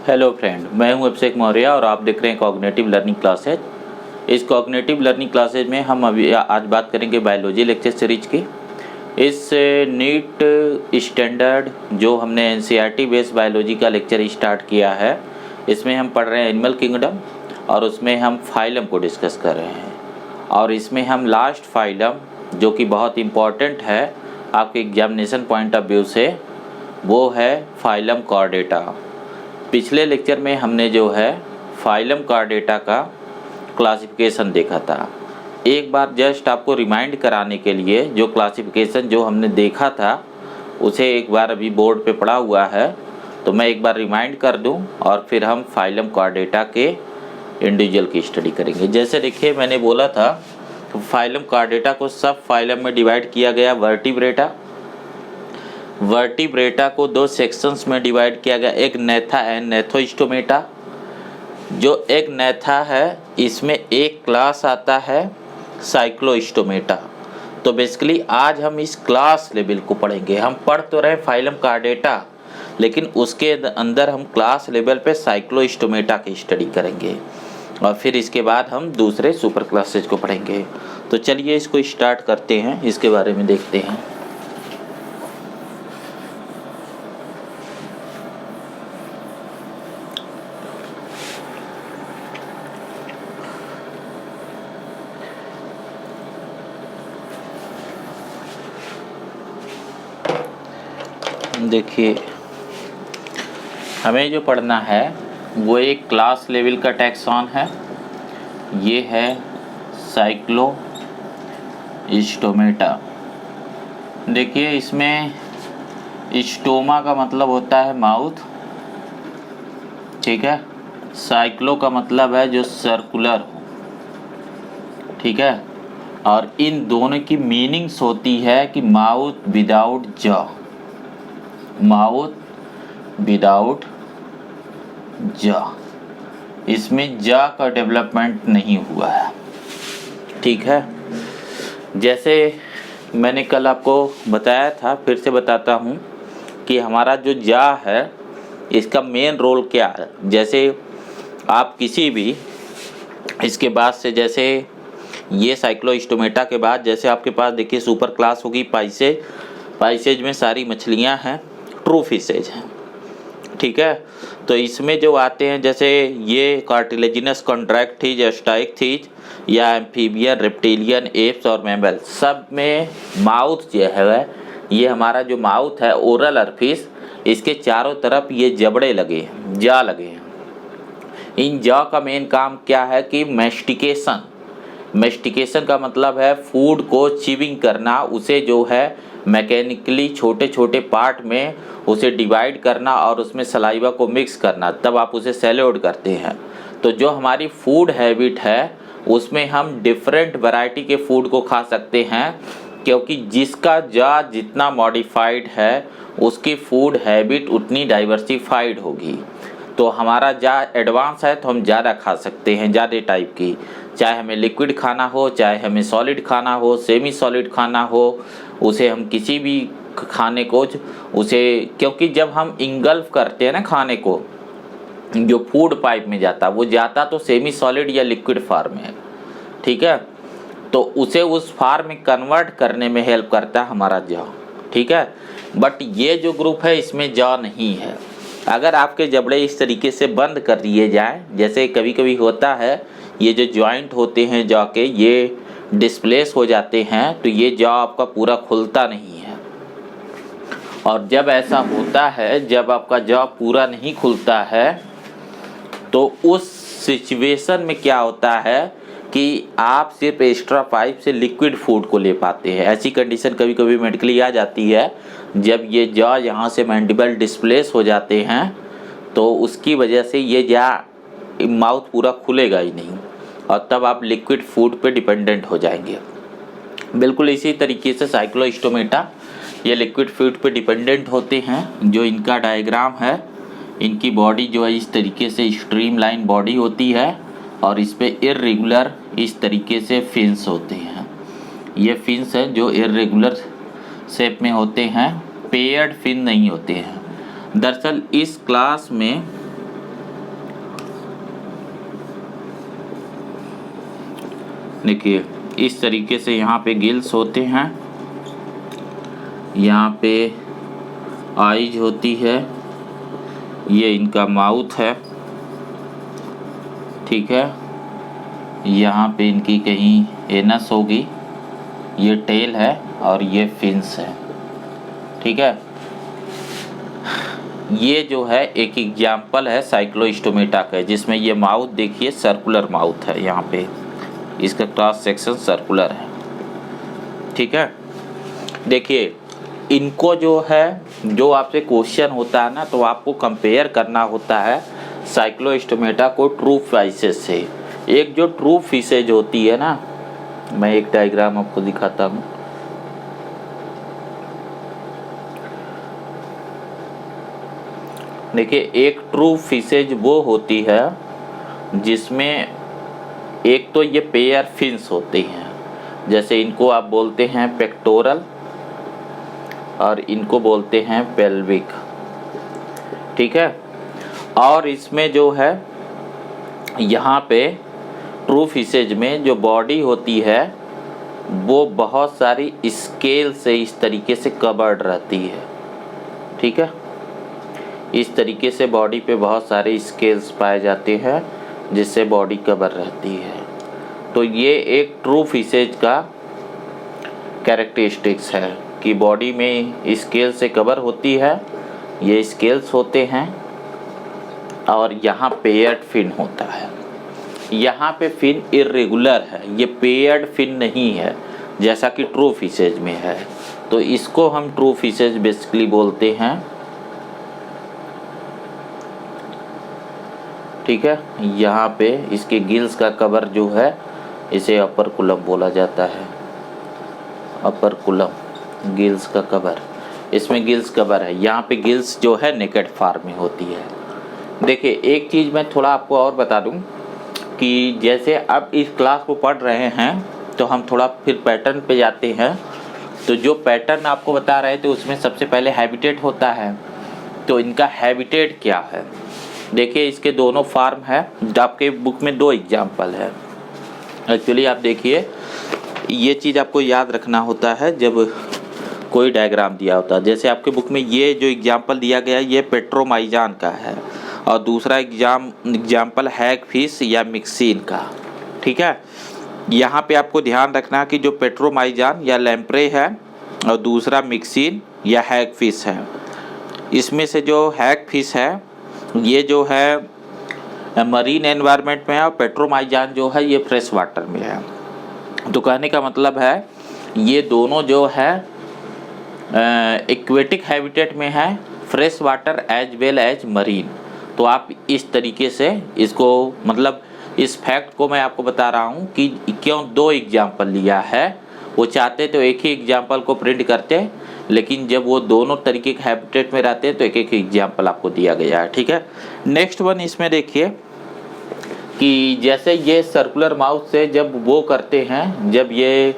Hello friend, मैं हूं अभिषेक मौर्य और आप देख रहे हैं कॉग्निटिव लर्निंग क्लासेज। इस कॉग्निटिव लर्निंग क्लासेज में हम अभी आज बात करेंगे बायोलॉजी लेक्चर सीरीज की। इस नीट स्टैंडर्ड जो हमने एनसीईआरटी बेस्ड बायोलॉजी का लेक्चर स्टार्ट किया है, इसमें हम पढ़ रहे हैं एनिमल किंगडम और उसमें हम फाइलम को डिस्कस कर रहे हैं। और इसमें हम लास्ट फाइलम जो कि बहुत इम्पॉर्टेंट है आपके एग्जामिनेशन पॉइंट ऑफ व्यू से, वो है फाइलम कॉर्डेटा। पिछले लेक्चर में हमने जो है फाइलम कॉर्डेटा का क्लासिफिकेशन देखा था। एक बार जस्ट आपको रिमाइंड कराने के लिए जो क्लासिफिकेशन जो हमने देखा था उसे एक बार अभी बोर्ड पे पड़ा हुआ है, तो मैं एक बार रिमाइंड कर दूं और फिर हम फाइलम कॉर्डेटा के इंडिविजुअल की स्टडी करेंगे। जैसे देखिए मैंने बोला था तो फाइलम कॉर्डेटा को सब फाइलम में डिवाइड किया गया। वर्टिब्रेटा को दो सेक्शंस में डिवाइड किया गया, एक नैथा एंड नैथोस्टोमेटा। जो एक नैथा है इसमें एक क्लास आता है साइक्लोस्टोमेटा। तो बेसिकली आज हम इस क्लास लेवल को पढ़ेंगे। हम पढ़ तो रहे फाइलम कॉर्डेटा, लेकिन उसके अंदर हम क्लास लेवल पे साइक्लोस्टोमेटा की स्टडी करेंगे और फिर इसके बाद हम दूसरे सुपर क्लासेज को पढ़ेंगे। तो चलिए इसको स्टार्ट करते हैं, इसके बारे में देखते हैं। देखिए हमें जो पढ़ना है वो एक क्लास लेवल का टैक्सॉन है। ये है साइक्लोस्टोमेटा। देखिए इसमें स्टोमा का मतलब होता है माउथ, ठीक है। साइक्लो का मतलब है जो सर्कुलर हो, ठीक है। और इन दोनों की मीनिंग्स होती है कि mouth without jaw, mouth without जा। इसमें जा का डेवलपमेंट नहीं हुआ है, ठीक है। जैसे मैंने कल आपको बताया था, फिर से बताता हूँ कि हमारा जो जा है इसका मेन रोल क्या है। जैसे आप किसी भी इसके बाद से, जैसे ये साइक्लोस्टोमेटा के बाद जैसे आपके पास देखिए सुपर क्लास होगी पाइसेज। पाइसेज में सारी मछलियाँ हैं, ट्रू फिशेज हैं, ठीक है। तो इसमें जो आते हैं जैसे ये कार्टिलेजिनस कॉन्ट्रैक्ट स्टाइक थीज या एम्फीबियन, रेप्टिलियन, एप्स और मैमल, सब में माउथ जो है, ये हमारा जो माउथ है ओरल अरफिस, इसके चारों तरफ ये जबड़े लगे हैं, जा लगे हैं। इन जा का मेन काम क्या है कि मैस्टिकेशन। मैस्टिकेशन का मतलब है फूड को च्यूइंग करना, उसे जो है मैकेनिकली छोटे छोटे पार्ट में उसे डिवाइड करना और उसमें सलाइवा को मिक्स करना, तब आप उसे सैल्यूड करते हैं। तो जो हमारी फूड हैबिट है उसमें हम डिफरेंट वैरायटी के फूड को खा सकते हैं, क्योंकि जिसका जा जितना मॉडिफाइड है उसकी फूड हैबिट उतनी डाइवर्सिफाइड होगी। तो हमारा जा एडवांस है तो हम ज़्यादा खा सकते हैं, ज़्यादा टाइप की, चाहे हमें लिक्विड खाना हो, चाहे हमें सॉलिड खाना हो, सेमी सॉलिड खाना हो, उसे हम किसी भी खाने को उसे, क्योंकि जब हम इंगल्फ करते हैं ना खाने को, जो फूड पाइप में जाता वो जाता तो सेमी सॉलिड या लिक्विड फार्म में, ठीक है। तो उसे उस फार्म में कन्वर्ट करने में हेल्प करता है हमारा जॉ, ठीक है। बट ये जो ग्रुप है इसमें जॉ नहीं है। अगर आपके जबड़े इस तरीके से बंद कर दिए जाएं, जैसे कभी कभी होता है, ये जो जॉइंट होते हैं जॉ के ये डिस्प्लेस हो जाते हैं, तो ये जॉ आपका पूरा खुलता नहीं है। और जब ऐसा होता है, जब आपका जॉ पूरा नहीं खुलता है, तो उस सिचुएशन में क्या होता है कि आप सिर्फ एक्स्ट्रा पाइप से लिक्विड फूड को ले पाते हैं। ऐसी कंडीशन कभी कभी मेडिकली आ जाती है, जब ये जॉ यहाँ से मैंडिबल डिस्प्लेस हो जाते हैं, तो उसकी वजह से ये जॉ माउथ पूरा खुलेगा ही नहीं और तब आप लिक्विड फूड पे डिपेंडेंट हो जाएंगे। बिल्कुल इसी तरीके से साइक्लोस्टोमेटा ये लिक्विड फूड पे डिपेंडेंट होते हैं। जो इनका डायग्राम है, इनकी बॉडी जो है इस तरीके से स्ट्रीमलाइन बॉडी होती है और इस पे इर्रेगुलर इस तरीके से फिन्स होते हैं। ये फिन्स हैं जो इर्रेगुलर शेप में होते हैं, पेयर्ड फिन नहीं होते हैं। दरअसल इस क्लास में देखिए इस तरीके से यहाँ पे गिल्स होते हैं, यहाँ पे आइज होती है, ये इनका माउथ है, ठीक है। यहाँ पे इनकी कहीं एनस होगी, ये टेल है और ये फिन्स है, ठीक है। ये जो है एक एग्जाम्पल है साइक्लोस्टोमेटा का, जिसमें ये माउथ देखिए सर्कुलर माउथ है, यहाँ पे इसका क्रॉस सेक्शन सर्कुलर है, ठीक है। देखिए इनको जो है, जो आपसे क्वेश्चन होता है ना, तो आपको कंपेयर करना होता है साइक्लोस्टोमेटा को ट्रू फिशेज से। एक जो ट्रू फिशेज होती है ना, मैं एक डायग्राम आपको दिखाता हूँ। देखिए एक ट्रू फिशेज वो होती है जिसमें एक तो ये पेयर फिन्स होते हैं, जैसे इनको आप बोलते हैं पेक्टोरल और इनको बोलते हैं पेल्विक, ठीक है। और इसमें जो है यहाँ पे ट्रू फिशेज में जो बॉडी होती है वो बहुत सारी स्केल से इस तरीके से कवर्ड रहती है, ठीक है। इस तरीके से बॉडी पे बहुत सारे स्केल्स पाए जाते हैं जिससे बॉडी कवर रहती है। तो ये एक ट्रू फिशेज का कैरेक्टरिस्टिक्स है कि बॉडी में स्केल से कवर होती है, ये स्केल्स होते हैं, और यहाँ पेयर्ड फिन होता है। यहाँ पे फिन इर्रेगुलर है, ये पेयर्ड फिन नहीं है जैसा कि ट्रू फिशेज में है, तो इसको हम ट्रू फिशेज बेसिकली बोलते हैं, ठीक है। यहाँ पे इसके गिल्स का कवर जो है इसे अपर कुलम बोला जाता है, अपर कुलम गिल्स का कवर, इसमें गिल्स कवर है। यहाँ पे गिल्स जो है नेकेड फॉर्म में होती है। देखिए एक चीज़ मैं थोड़ा आपको और बता दूं कि जैसे अब इस क्लास को पढ़ रहे हैं तो हम थोड़ा फिर पैटर्न पे जाते हैं। तो जो पैटर्न आपको बता रहे थे उसमें सबसे पहले हैबिटेट होता है, तो इनका हैबिटेट क्या है। देखिए इसके दोनों फॉर्म है, आपके बुक में 2 एग्जाम्पल है। एक्चुअली आप देखिए ये चीज़ आपको याद रखना होता है जब कोई डायग्राम दिया होता है। जैसे आपके बुक में ये जो एग्जाम्पल दिया गया है ये पेट्रोमाइजान का है, और दूसरा एग्जाम्पल हैगफिश या मिक्सिन का, ठीक है। यहाँ पे आपको ध्यान रखना कि जो पेट्रोमाइजान या लैम्प्रे है और दूसरा मिक्सिन या हैगफिश है, इसमें से जो हैगफिश है ये जो है मरीन एनवायरनमेंट में है और पेट्रोमाइजान जो है ये फ्रेश वाटर में है। तो कहने का मतलब है ये दोनों जो है एक्वेटिक हैबिटेट में है, fresh water as well as marine. तो आप इस तरीके से इसको, मतलब इस फैक्ट को मैं आपको बता रहा हूँ कि क्यों 2 एग्जाम्पल लिया है। वो चाहते तो एक ही एग्जाम्पल को प्रिंट करते, लेकिन जब वो दोनों तरीके के हैबिटेट में रहते हैं तो एक एक एग्जाम्पल आपको दिया गया है, ठीक है। नेक्स्ट वन इसमें देखिए कि जैसे ये सर्कुलर माउथ से जब वो करते हैं, जब ये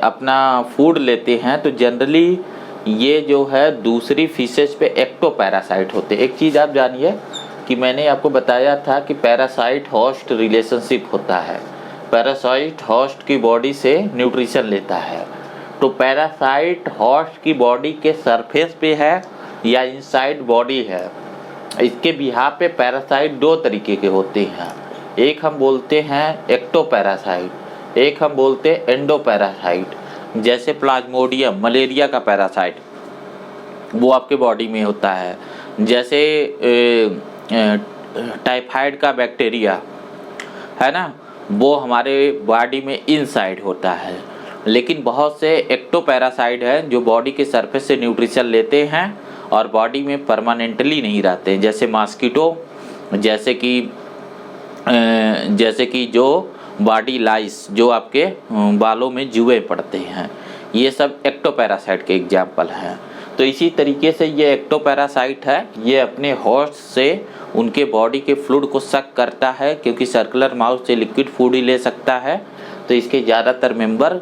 अपना फूड लेते हैं, तो जनरली ये जो है दूसरी फिशेज पे एक्टोपैरासाइट होते हैं। एक चीज़ आप जानिए कि मैंने आपको बताया था कि पैरासाइट होस्ट रिलेशनशिप होता है। पैरासाइट होस्ट की बॉडी से न्यूट्रिशन लेता है, तो पैरासाइट होस्ट की बॉडी के सरफेस पे है या इनसाइड बॉडी है, इसके बिहाफ पे पैरासाइट 2 तरीके के होते हैं। एक हम बोलते हैं एक्टोपैरासाइट, एक हम बोलते हैं एंडोपैरासाइट। जैसे प्लाज्मोडियम मलेरिया का पैरासाइट वो आपके बॉडी में होता है, जैसे टाइफाइड का बैक्टीरिया है ना, वो हमारे बॉडी में इनसाइड होता है। लेकिन बहुत से एक्टोपैरासाइट हैं जो बॉडी के सरफेस से न्यूट्रिशन लेते हैं और बॉडी में परमानेंटली नहीं रहते, जैसे मॉस्किटो, जैसे कि जो बॉडी लाइस, जो आपके बालों में जुए पड़ते हैं, ये सब एक्टोपैरासाइट के एग्जाम्पल हैं। तो इसी तरीके से ये एक्टोपैरासाइट है, ये अपने होस्ट से उनके बॉडी के फ्लूइड को सक करता है, क्योंकि सर्कुलर माउथ से लिक्विड फूड ही ले सकता है। तो इसके ज़्यादातर मेंबर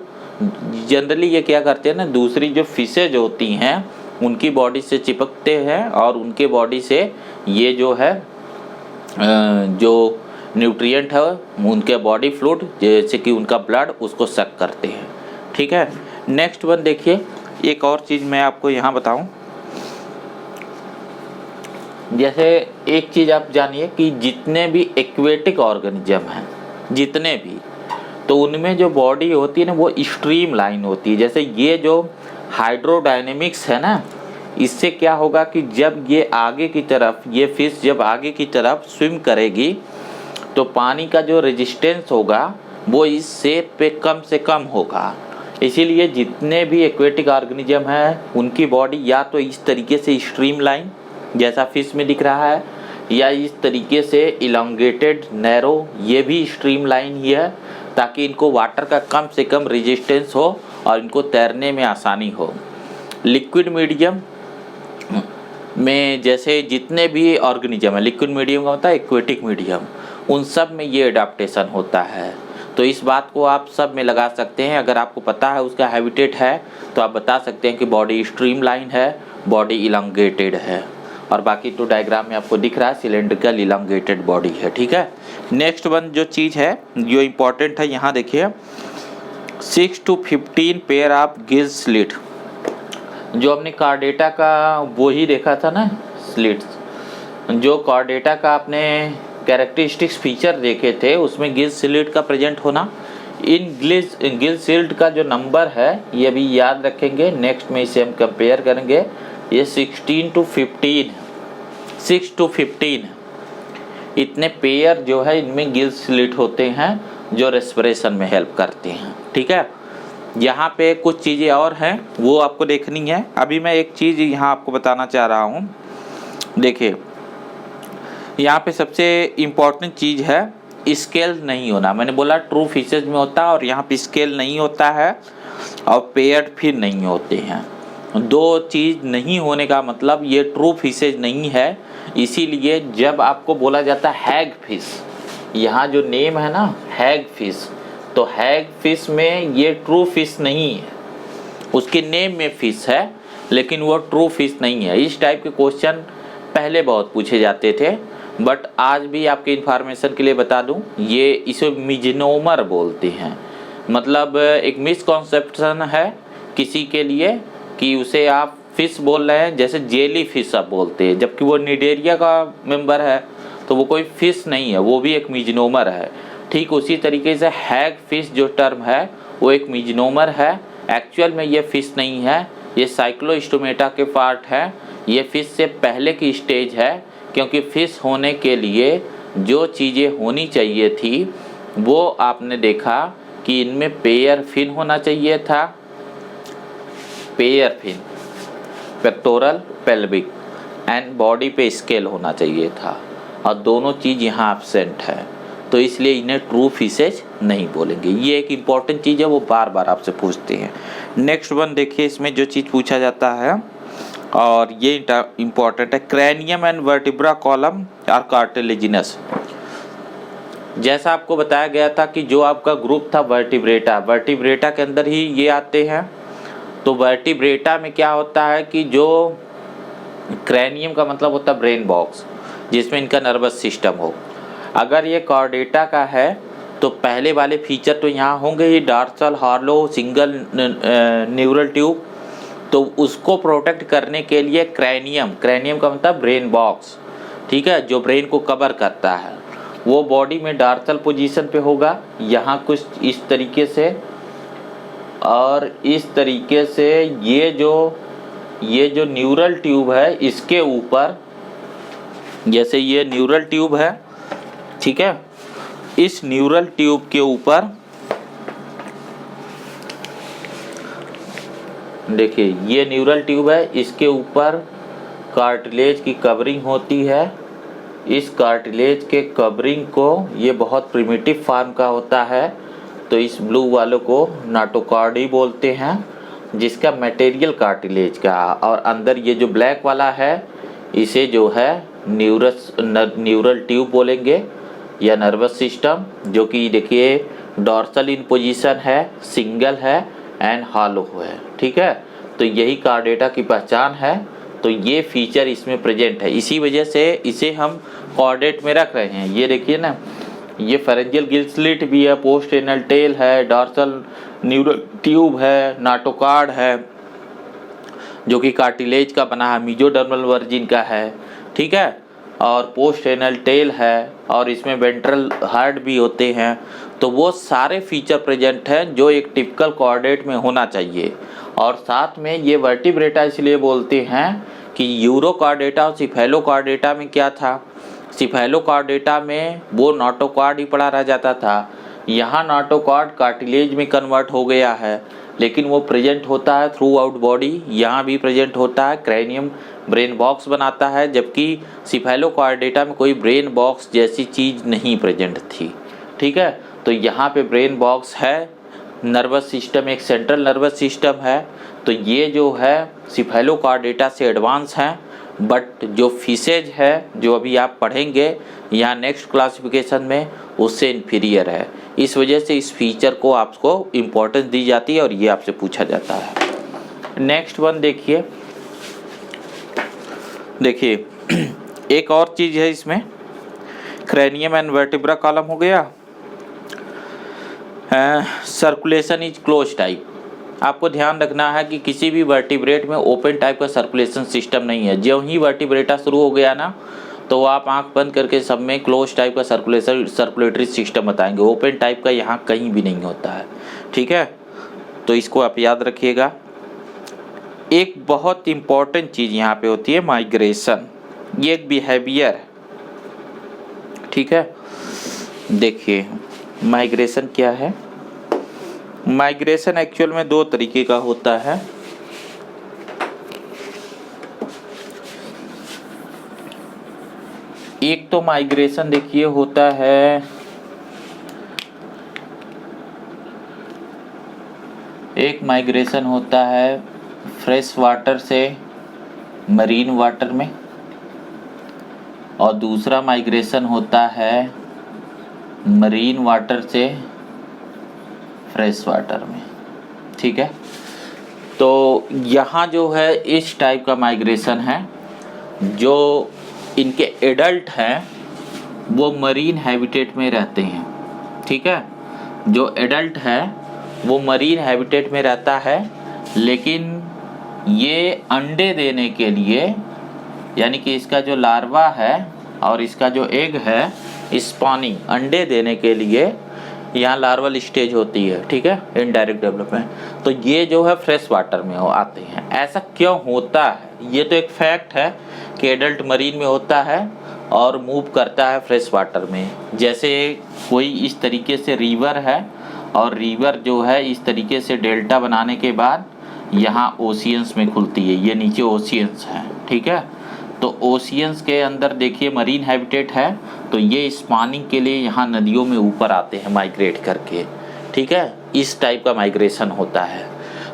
जनरली ये क्या करते हैं ना, दूसरी जो फिशेज होती हैं उनकी बॉडी से चिपकते हैं और उनके बॉडी से ये जो है जो न्यूट्रिएंट है उनके बॉडी फ्लूइड जैसे कि उनका ब्लड उसको सक करते हैं। ठीक है, नेक्स्ट वन देखिए, एक और चीज़ मैं आपको यहाँ बताऊँ। जैसे एक चीज़ आप जानिए कि जितने भी एक्वेटिक ऑर्गेनिज्म हैं, जितने भी, तो उनमें जो बॉडी होती है ना वो स्ट्रीम लाइन होती है। जैसे ये जो हाइड्रोडायनेमिक्स है ना, इससे क्या होगा कि जब ये आगे की तरफ, ये फिश जब आगे की तरफ स्विम करेगी तो पानी का जो रेजिस्टेंस होगा वो इस शेप पे कम से कम होगा। इसीलिए जितने भी एक्वेटिक ऑर्गेनिज्म हैं उनकी बॉडी या तो इस तरीके से स्ट्रीम लाइन जैसा फिश में दिख रहा है, या इस तरीके से इलोंगेटेड नैरो, ये भी स्ट्रीम लाइन ही है, ताकि इनको वाटर का कम से कम रेजिस्टेंस हो और इनको तैरने में आसानी हो। लिक्विड मीडियम में जैसे जितने भी ऑर्गेनिज्म है, लिक्विड मीडियम का होता है एक्वेटिक मीडियम, उन सब में ये एडाप्टेशन होता है। तो इस बात को आप सब में लगा सकते हैं। अगर आपको पता है उसका हैबिटेट है तो आप बता सकते हैं कि बॉडी स्ट्रीम लाइन है, बॉडी इलांगेटेड है, और बाकी तो डायग्राम में आपको दिख रहा है सिलेंड्रिकल इलांगेटेड बॉडी है। ठीक है, नेक्स्ट वन जो चीज़ है जो इम्पोर्टेंट है, यहाँ देखिए 6 to 15 pair of gill slit. जो हमने कार्डेटा का वो ही देखा था ना, स्लिट्स, जो कार्डेटा का आपने कैरेक्टरिस्टिक्स फीचर देखे थे उसमें गिल स्लिट का प्रेजेंट होना। इन गिल स्लिट का जो नंबर है ये भी याद रखेंगे, नेक्स्ट में इसे हम कंपेयर करेंगे। ये 16 to 15, 6 to 15 इतने पेयर जो है इनमें गिल स्लिट होते हैं जो रेस्पिरेशन में हेल्प करते हैं। ठीक है, यहाँ पे कुछ चीज़ें और हैं वो आपको देखनी है। अभी मैं एक चीज़ यहाँ आपको बताना चाह रहा हूँ। देखिए यहाँ पे सबसे इम्पोर्टेंट चीज़ है स्केल नहीं होना। मैंने बोला ट्रू फिशेज में होता है और यहाँ पे स्केल नहीं होता है और पेयर्ड फिर नहीं होते हैं। दो चीज़ नहीं होने का मतलब ये ट्रू फिशेज नहीं है। इसीलिए जब आपको बोला जाता है हैग फिश, यहाँ जो नेम है ना हैग फिश, तो हैग फिश में ये ट्रू फिश नहीं है, उसके नेम में फिश है लेकिन वो ट्रू फिश नहीं है। इस टाइप के क्वेश्चन पहले बहुत पूछे जाते थे, बट आज भी आपके इन्फॉर्मेशन के लिए बता दूं, ये इसे मिजनोमर बोलते हैं। मतलब एक मिसकॉन्सेप्शन है किसी के लिए कि उसे आप फिश बोल रहे हैं, जैसे जेली फिश आप बोलते हैं, जबकि वो निडेरिया का मेंबर है तो वो कोई फिश नहीं है, वो भी एक मिजनोमर है। ठीक उसी तरीके से हैग फिश जो टर्म है वो एक मिजनोमर है, एक्चुअल में ये फिश नहीं है, ये साइक्लोस्टोमेटा के पार्ट है। ये फिश से पहले की स्टेज है, क्योंकि फिश होने के लिए जो चीज़ें होनी चाहिए थी वो आपने देखा कि इनमें पेयर फिन होना चाहिए था, pair fin, pectoral, pelvic and body पे स्केल होना चाहिए था, और दोनों चीज़ यहाँ एब्सेंट है, तो इसलिए इन्हें ट्रू फिशेज नहीं बोलेंगे। ये एक इम्पॉर्टेंट चीज़ है, वो बार बार आपसे पूछते हैं। नेक्स्ट वन देखिए, इसमें जो चीज़ पूछा जाता है और ये इम्पॉर्टेंट है, cranium and vertebra column are cartilaginous. जैसा आपको बताया गया था कि जो आपका ग्रुप था वर्टिब्रेटा, वर्टिब्रेटा के अंदर ही ये आते हैं। तो वर्टिब्रेटा में क्या होता है कि जो क्रैनियम का मतलब होता है ब्रेन बॉक्स, जिसमें इनका नर्वस सिस्टम हो। अगर ये कॉर्डेटा का है तो पहले वाले फीचर तो यहाँ होंगे ही, dorsal hollow single neural tube, तो उसको प्रोटेक्ट करने के लिए क्रैनियम, क्रैनियम का मतलब ब्रेन बॉक्स, ठीक है, जो ब्रेन को कवर करता है, वो बॉडी में डॉर्सल पोजीशन पे होगा, यहाँ कुछ इस तरीके से, और इस तरीके से ये जो न्यूरल ट्यूब है इसके ऊपर, जैसे ये न्यूरल ट्यूब है, ठीक है, इस न्यूरल ट्यूब के ऊपर देखिए ये न्यूरल ट्यूब है, इसके ऊपर कार्टिलेज की कवरिंग होती है। इस कार्टिलेज के कवरिंग को, ये बहुत प्रिमिटिव फॉर्म का होता है, तो इस ब्लू वालों को नाटोकॉर्डी बोलते हैं, जिसका मटेरियल कार्टिलेज का, और अंदर ये जो ब्लैक वाला है इसे जो है न्यूरल ट्यूब बोलेंगे या नर्वस सिस्टम, जो कि देखिए डॉर्सल इन पोजीशन है, सिंगल है एंड हॉलो है, ठीक है। तो यही कार्डेटा की पहचान है, तो ये फीचर इसमें प्रेजेंट है, इसी वजह से इसे हम कॉर्डेट में रख रहे हैं। ये देखिए ना, ये फेरेंजियल गिल स्लिट भी है, पोस्ट एनल टेल है, डॉर्सल न्यूरल ट्यूब है, नाटोकार्ड है जो कि कार्टिलेज का बना है, मेसोडर्मल वर्जिन का है, ठीक है, और पोस्ट एनल टेल है, और इसमें वेंट्रल हार्ट भी होते हैं। तो वो सारे फीचर प्रेजेंट हैं जो एक टिपिकल कॉर्डेट में होना चाहिए। और साथ में ये वर्टिब्रेटा इसलिए बोलते हैं कि यूरोकॉर्डेटा और सिफेलोकॉर्डेटा में क्या था, सिफेलोकॉर्डेटा में वो नोटोकॉर्ड ही पड़ा रह जाता था, यहाँ नोटोकॉर्ड कार्टिलेज में कन्वर्ट हो गया है, लेकिन वो प्रेजेंट होता है थ्रू आउट बॉडी, यहाँ भी प्रेजेंट होता है, क्रैनियम ब्रेन बॉक्स बनाता है, जबकि सिफेलोकॉर्डेटा में कोई ब्रेन बॉक्स जैसी चीज़ नहीं प्रेजेंट थी, ठीक है। तो यहाँ पे ब्रेन बॉक्स है, नर्वस सिस्टम एक सेंट्रल नर्वस सिस्टम है। तो ये जो है सिफेलोकॉर्डेटा से एडवांस हैं, बट जो फिशेज है जो अभी आप पढ़ेंगे यहाँ नेक्स्ट क्लासिफिकेशन में, उससे इन्फीरियर है। इस वजह से इस फीचर को आपको इम्पोर्टेंस दी जाती है और ये आपसे पूछा जाता है। नेक्स्ट वन देखिए, एक और चीज़ है इसमें, क्रैनियम एंड वर्टिब्रा कॉलम हो गया, सर्कुलेशन इज क्लोज टाइप। आपको ध्यान रखना है कि किसी भी वर्टिब्रेट में ओपन टाइप का सर्कुलेशन सिस्टम नहीं है। जो ही वर्टिब्रेटा शुरू हो गया ना, तो आप आंख बंद करके सब में क्लोज टाइप का सर्कुलेटरी सिस्टम बताएंगे, ओपन टाइप का यहाँ कहीं भी नहीं होता है, ठीक है। तो इसको आप याद रखिएगा। एक बहुत इम्पॉर्टेंट चीज़ यहाँ पे होती है माइग्रेशन, ये एक बिहेवियर है, ठीक है। देखिए माइग्रेशन क्या है। माइग्रेशन एक्चुअल में दो तरीके का होता है। एक तो माइग्रेशन देखिए होता है, एक माइग्रेशन होता है फ्रेश वाटर से मरीन वाटर में, और दूसरा माइग्रेशन होता है मरीन वाटर से फ्रेश वाटर में, ठीक है। तो यहाँ जो है इस टाइप का माइग्रेशन है, जो इनके एडल्ट हैं वो मरीन हैबिटेट में रहते हैं, ठीक है। जो एडल्ट है वो मरीन हैबिटेट में रहता है, लेकिन ये अंडे देने के लिए, यानी कि इसका जो लार्वा है और इसका जो एग है, स्पॉनिंग अंडे देने के लिए यहाँ लार्वल स्टेज होती है, ठीक है, इनडायरेक्ट डेवलपमेंट। तो ये जो है फ्रेश वाटर में आते हैं। ऐसा क्यों होता है? ये तो एक फैक्ट है कि एडल्ट मरीन में होता है और मूव करता है फ्रेश वाटर में। जैसे कोई इस तरीके से रिवर है, और रिवर जो है इस तरीके से डेल्टा बनाने के बाद यहाँ ओशियंस में खुलती है, ये नीचे ओशियंस है, ठीक है। तो ओशियंस के अंदर देखिए मरीन हैबिटेट है, तो ये स्पॉनिंग के लिए यहाँ नदियों में ऊपर आते हैं माइग्रेट करके, ठीक है। इस टाइप का माइग्रेशन होता है।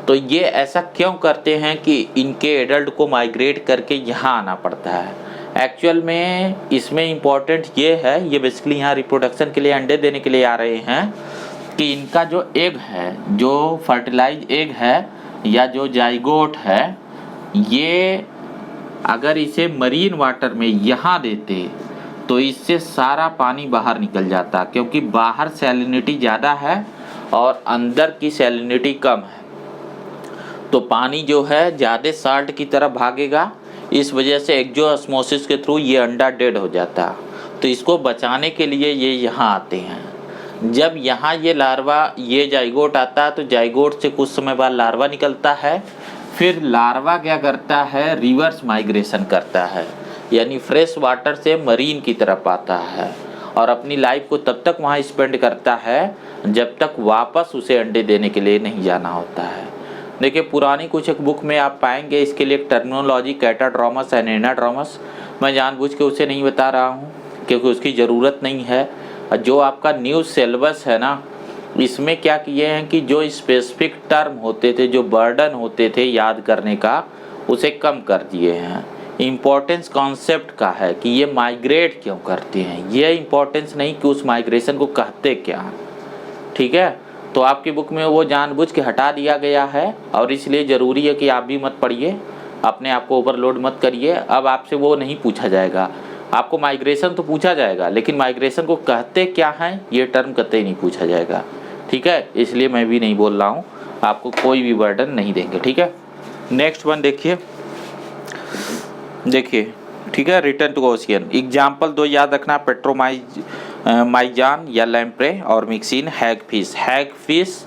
तो ये ऐसा क्यों करते हैं कि इनके एडल्ट को माइग्रेट करके यहाँ आना पड़ता है? एक्चुअल में इसमें इम्पॉर्टेंट ये है, ये बेसिकली यहाँ रिप्रोडक्शन के लिए अंडे देने के लिए आ रहे हैं, कि इनका जो एग है, जो फर्टिलाइज एग है या जो जाइगोट है, ये अगर इसे मरीन वाटर में यहाँ देते तो इससे सारा पानी बाहर निकल जाता, क्योंकि बाहर सैलिनिटी ज़्यादा है और अंदर की सैलिनिटी कम है। तो पानी जो है ज़्यादा साल्ट की तरफ भागेगा, इस वजह से एक्सोऑस्मोसिस के थ्रू ये अंडा डेड हो जाता। तो इसको बचाने के लिए ये यहाँ आते हैं। जब यहाँ ये लार्वा, ये जाइगोट आता है, तो जाइगोट से कुछ समय बाद लार्वा निकलता है। फिर लार्वा क्या करता है? रिवर्स माइग्रेशन करता है, यानी फ्रेश वाटर से मरीन की तरफ आता है और अपनी लाइफ को तब तक वहाँ स्पेंड करता है जब तक वापस उसे अंडे देने के लिए नहीं जाना होता है। देखिए पुरानी कुछ एक बुक में आप पाएंगे इसके लिए एक टर्मिनोलॉजी कैटाड्रोमस एंड एनाड्रोमस। मैं जानबूझ के उसे नहीं बता रहा हूँ क्योंकि उसकी ज़रूरत नहीं है। जो आपका न्यू सिलेबस है ना, इसमें क्या किए हैं कि जो स्पेसिफिक टर्म होते थे, जो बर्डन होते थे याद करने का, उसे कम कर दिए हैं। इम्पोर्टेंस कॉन्सेप्ट का है कि ये माइग्रेट क्यों करते हैं, ये इम्पोर्टेंस नहीं कि उस माइग्रेशन को कहते क्या, ठीक है। तो आपकी बुक में वो जानबूझ के हटा दिया गया है और इसलिए ज़रूरी है कि आप भी मत पढ़िए, अपने आप को ओवरलोड मत करिए। अब आपसे वो नहीं पूछा जाएगा। आपको माइग्रेशन तो पूछा जाएगा, लेकिन माइग्रेशन को कहते क्या हैं ये टर्म कतई नहीं पूछा जाएगा, ठीक है। इसलिए मैं भी नहीं बोल रहा हूँ, आपको कोई भी बर्डन नहीं देंगे, ठीक है। नेक्स्ट वन देखिए, ठीक है, रिटर्न टू ओशियन। एग्जाम्पल 2 याद रखना, पेट्रोमाइजान या लैम्प्रे और mixing. Hagfish, hagfish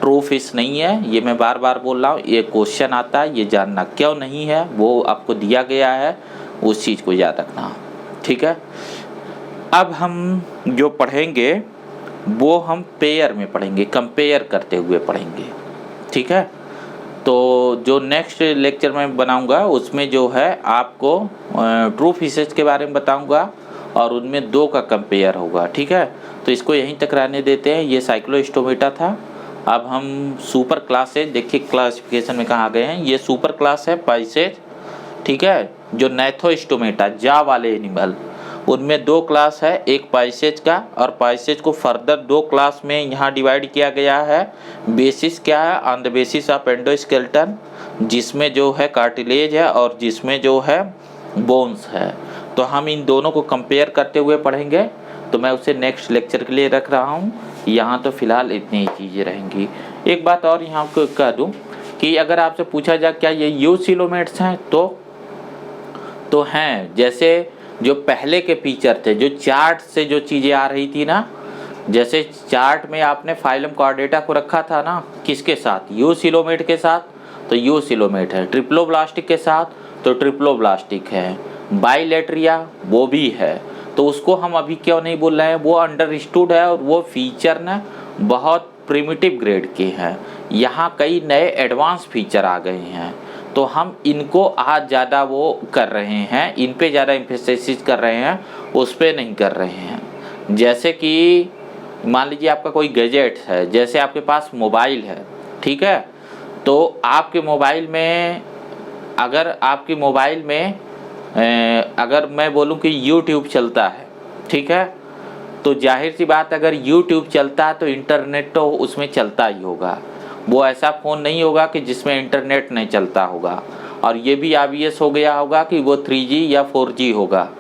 true fish नहीं है, ये मैं बार बार बोल रहा हूँ, ये क्वेश्चन आता है, ये जानना क्यों नहीं है वो आपको दिया गया है, उस चीज़ को याद रखना, ठीक है। अब हम जो पढ़ेंगे वो हम पेयर में पढ़ेंगे, कंपेयर करते हुए पढ़ेंगे, ठीक है। तो जो नेक्स्ट लेक्चर में बनाऊंगा उसमें जो है आपको ट्रू फिशेज के बारे में बताऊंगा और उनमें 2 का कंपेयर होगा, ठीक है। तो इसको यहीं तक रहने देते हैं, ये साइक्लोस्टोमेटा था। अब हम सुपर क्लास है, देखिए क्लासिफिकेशन में कहाँ गए हैं, ये सुपर क्लास है पाइसेज, ठीक है। जो नैथोस्टोमेटा जा वाले एनिमल, उनमें 2 क्लास है, एक पाइसेज का, और पाइसेज को फर्दर 2 क्लास में यहाँ डिवाइड किया गया है। बेसिस क्या है, on the basis of endoskeleton, जिसमें जो है कार्टिलेज है और जिसमें जो है बोन्स है। तो हम इन दोनों को कंपेयर करते हुए पढ़ेंगे, तो मैं उसे नेक्स्ट लेक्चर के लिए रख रहा हूँ। यहाँ तो फिलहाल इतनी ही चीज़ें रहेंगी। एक बात और यहाँ को कह दूँ कि अगर आपसे पूछा जाए क्या ये यूसिलोमेट्स हैं, तो हैं। जैसे जो पहले के फीचर थे, जो चार्ट से जो चीज़ें आ रही थी ना, जैसे चार्ट में आपने फाइलम कॉर्डेटा को रखा था ना, किसके साथ, यूसिलोमेट के साथ, तो यूसिलोमेट है। ट्रिप्लोब्लास्टिक के साथ तो ट्रिप्लोब्लास्टिक है। बाइलेट्रिया वो भी है, तो उसको हम अभी क्यों नहीं बोल रहे हैं, वो अंडरस्टूड है और वो फीचर ना बहुत प्रिमिटिव ग्रेड के हैं। यहाँ कई नए एडवांस फीचर आ गए हैं, तो हम इनको आज ज़्यादा वो कर रहे हैं, इन पे ज़्यादा एम्फेसिस कर रहे हैं, उस पे नहीं कर रहे हैं। जैसे कि मान लीजिए आपका कोई गैजेट है, जैसे आपके पास मोबाइल है, ठीक है। तो आपके मोबाइल में अगर मैं बोलूं कि YouTube चलता है, ठीक है, तो जाहिर सी बात, अगर YouTube चलता है तो इंटरनेट तो उसमें चलता ही होगा। वो ऐसा फ़ोन नहीं होगा कि जिसमें इंटरनेट नहीं चलता होगा। और ये भी ऑब्वियस हो गया होगा कि वो 3G या 4G होगा,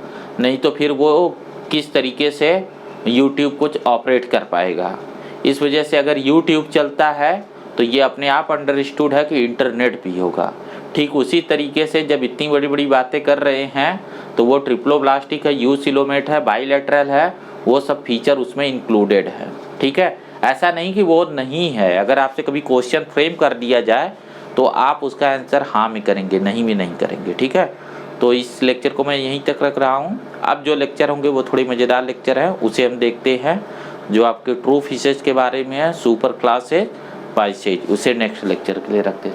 नहीं तो फिर वो किस तरीके से YouTube कुछ ऑपरेट कर पाएगा। इस वजह से अगर YouTube चलता है तो ये अपने आप अंडरस्टूड है कि इंटरनेट भी होगा। ठीक उसी तरीके से जब इतनी बड़ी बड़ी बातें कर रहे हैं तो वो ट्रिप्लोब्लास्टिक है, यूसिलोमेट है, बाइलेटरल है, वो सब फीचर उसमें इंक्लूडेड है, ठीक है। ऐसा नहीं कि वो नहीं है। अगर आपसे कभी क्वेश्चन फ्रेम कर दिया जाए तो आप उसका आंसर हाँ में करेंगे, नहीं में नहीं करेंगे, ठीक है। तो इस लेक्चर को मैं यहीं तक रख रहा हूँ। अब जो लेक्चर होंगे वो थोड़ी मज़ेदार लेक्चर है, उसे हम देखते हैं, जो आपके ट्रू फिशेज के बारे में है, सुपर क्लास है, पाइसेज, उसे नेक्स्ट लेक्चर के लिए रखते हैं।